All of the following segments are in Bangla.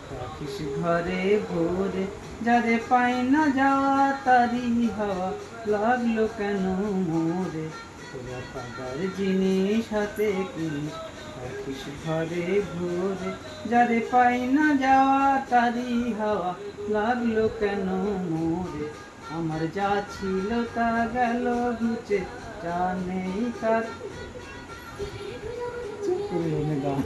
থাকিস ঘরে ভোরে, যারে পাই না যাওয়া তারি হাওয়া লাগলো কেন মোরে। তোরা পাগার জিনিস হাতে কিনিস, থাকিস ঘরে ভোরে, যারে পাই না যাওয়া তারি হাওয়া লাগলো কেন মোরে। আমার যা ছিল তা গেল ঘুচে, যা নেই তার। চুপ করে গান,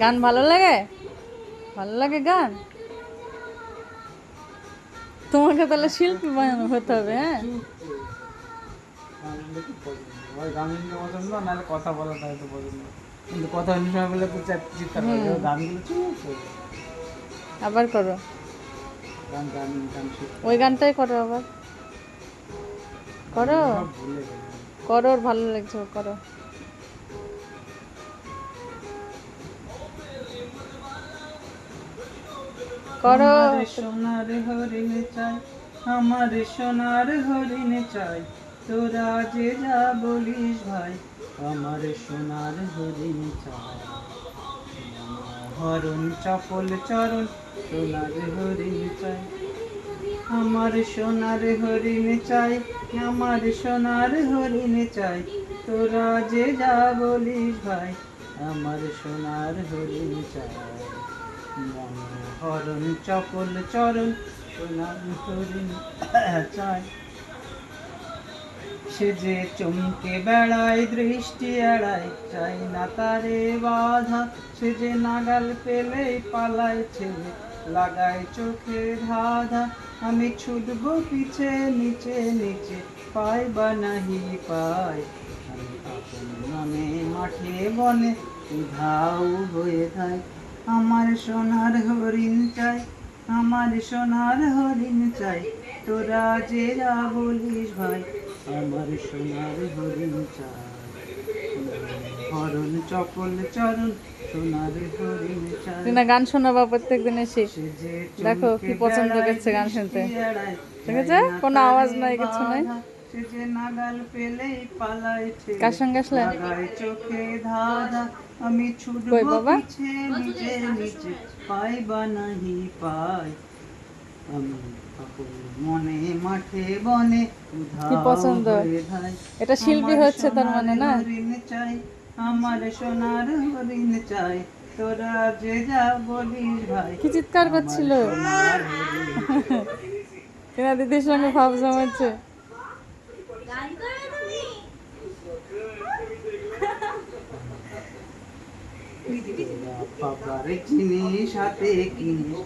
গান ভালো লাগে? ভালো লাগে গান? তোমাকে তাহলে শিল্পী বানানো হতে হবে। হ্যাঁ, পছন্দ নাহলে কথা বলাটা হয়তো পছন্দ, কিন্তু কথা অন্য সময় বলে তো চিৎকার করে, গানগুলো চুপ করে। আবার করো, গান গান গান ওই গানটাই করো, আবার করো, ভুলে গেলাম। করো, ওর ভালো লাগছে, করো। করো। আমার সোনার হরিণ চাই, আমার সোনার হরিণ চাই, তোরা যে যা বলিস ভাই, আমার সোনার হরিণ চাই। হরণ চপল চরণ, সোনার হরিণ চাই, আমার সোনার হরিণ চাই, আমার সোনার হরিণ চাই, তোরা যে যা বলিস ভাই, আমার সোনার হরিণ চাই। হরণ চপল চরণ, সোনার হরিণ চাই। সে যে চমকে বেড়ায় দৃষ্টি এড়ায়, চাই না তারে বাধা, সে যে নাগাল পেলেই পালায় ছেলে, লাগায় চোখে ধাঁধা। আমি ছুটবো পিছে নিচে নিচে, পাই বা নাহি পাই, আমি আপন মনে মাঠে বনে উধাও হয়ে থাই। আমার সোনার হরিণ চাই, আমার সোনার হরিণ চাই, তোরা যে যা বলিস ভাই, আমার সোনার হরিণ চাই। হরণ চপল চরণ, সোনার হরিণ চাই। তুই না গান শোনাবা প্রত্যেকদিন এসে? সে যে দেখো কি চমকে পছন্দ বেড়ায় করছে গান শুনতে। দৃষ্টি এড়ায়, দেখেছে? চাই না কোনো তারে আওয়াজ নাই, কিছু নাই। বাধা, সে যে নাগাল পেলেই পালায় ছেলে, কার সঙ্গে আসলে? লাগায় চোখে ধাঁধা। আমি কই ছুটবো বাবা? পিছে নিচে নিচে, পাই বা নাহি পাই, আমি আপন মনে মাঠে বনে কি উধাও পছন্দ? হয়ে ধাই। এটা শিল্পী আমার হচ্ছে তার সোনার মানে, না? হরিণ চাই, আমার সোনার হরিণ চাই, তোরা যে যা বলিস ভাই, কি চিৎকার আমার করছিল? সোনার হরিণ চাই। টিনা দিদির সঙ্গে ভাব জমাচ্ছে। বাবার জিনিস হাতে কিনিস,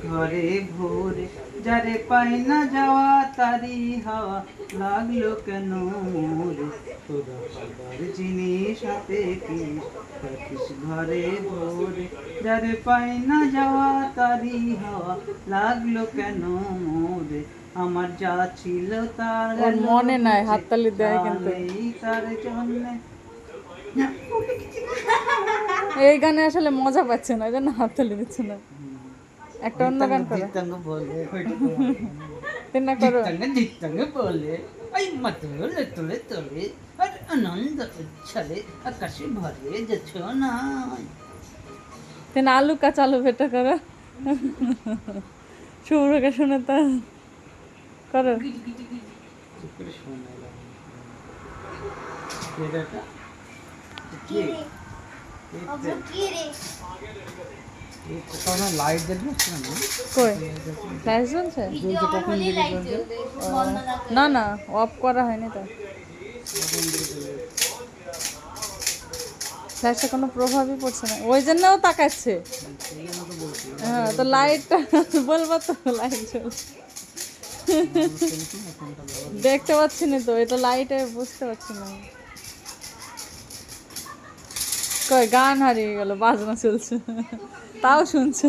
ঘরে ভোরে, যারে পাই না যাওয়া তারি হাওয়া লাগলো কেন মোরে। তোরা বাবার জিনিস হাতে কিনিস, রাখিস ঘরে ভোরে, যারে পাই না যাওয়া তারি হাওয়া লাগলো কেন মোরে। আমার যা ছিল তার ওর মনে নাই, হাততালি দেয় কিন্তু। তার জন্যে। এই গানে আসলে মজা পাচ্ছে না, এই জন্য হাততালি দিচ্ছে না। একটা অন্য গান করো। জিতাঙ্গ বলে তিনা করো। জিতাঙ্গ বলে, এই মাতলে তোলে তোলে, আর আনন্দ উচ্ছলে আকাশে ভরে যাচ্ছ না। তিনা আলু কাঁচা আলু ভেটা করো। শুভ্রকে শুনে তো করো। চুপ করে শোনালাম। এটা কি? লাইট জ্বলবে কই লাইট জ্বলছে? কখন দিকে জ্বলবে? না না, অফ করা হয়নি তো। ফ্ল্যাশে কোনো প্রভাবই পড়ছে না, ওই জন্যও তাকাচ্ছে। হ্যাঁ, তো লাইটটা বলবো তো, লাইট জ্বলছে। দেখতে পাচ্ছি না তো, এটা লাইটে বুঝতে পারছি না। কই গান হারিয়ে গেল, বাজনা চলছে তাও শুনছে।